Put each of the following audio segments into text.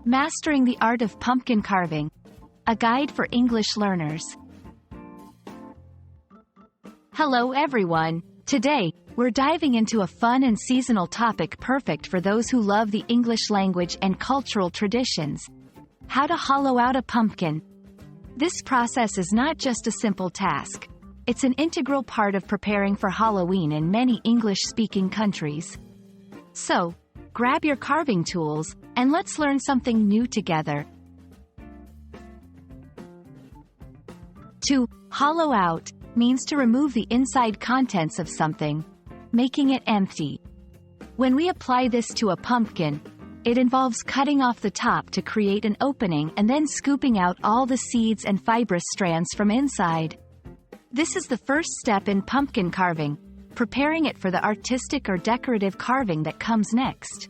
Mastering the Art of Pumpkin Carving. A guide for English learners. Hello everyone. Today, we're diving into a fun and seasonal topic perfect for those who love the English language and cultural traditions. How to hollow out a pumpkin. This process is not just a simple task. It's an integral part of preparing for Halloween in many English-speaking countries. So, grab your carving tools, and let's learn something new together. To hollow out means to remove the inside contents of something, making it empty. When we apply this to a pumpkin, it involves cutting off the top to create an opening and then scooping out all the seeds and fibrous strands from inside. This is the first step in pumpkin carving, preparing it for the artistic or decorative carving that comes next.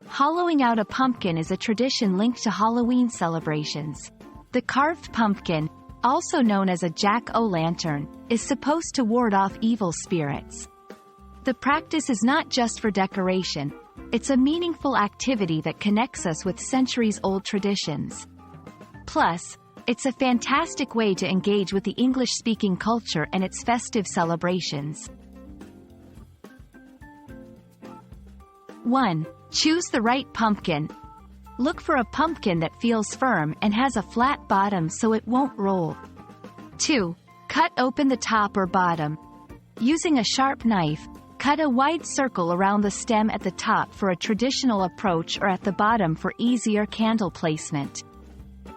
Hollowing out a pumpkin is a tradition linked to Halloween celebrations. The carved pumpkin, also known as a jack-o'-lantern, is supposed to ward off evil spirits. The practice is not just for decoration, it's a meaningful activity that connects us with centuries-old traditions. Plus, it's a fantastic way to engage with the English-speaking culture and its festive celebrations. 1. Choose the right pumpkin. Look for a pumpkin that feels firm and has a flat bottom so it won't roll. 2. Cut open the top or bottom. Using a sharp knife, cut a wide circle around the stem at the top for a traditional approach or at the bottom for easier candle placement.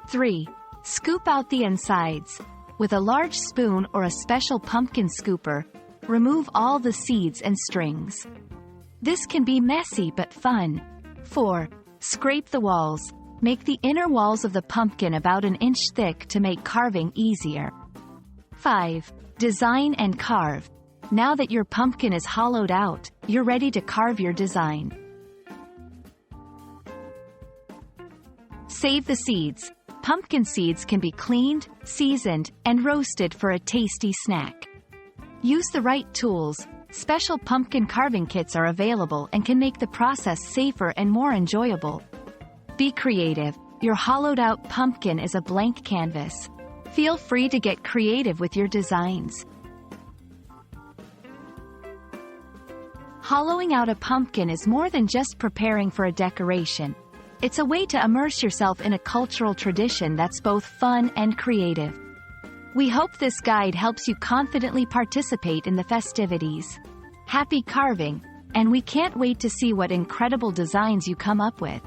3. Scoop out the insides. With a large spoon or a special pumpkin scooper, remove all the seeds and strings. This can be messy but fun. 4. Scrape the walls. Make the inner walls of the pumpkin about an inch thick to make carving easier. 5. Design and carve. Now that your pumpkin is hollowed out, you're ready to carve your design. Save the seeds. Pumpkin seeds can be cleaned, seasoned, and roasted for a tasty snack. Use the right tools. Special pumpkin carving kits are available and can make the process safer and more enjoyable. Be creative. Your hollowed-out pumpkin is a blank canvas. Feel free to get creative with your designs. Hollowing out a pumpkin is more than just preparing for a decoration. It's a way to immerse yourself in a cultural tradition that's both fun and creative. We hope this guide helps you confidently participate in the festivities. Happy carving, and we can't wait to see what incredible designs you come up with.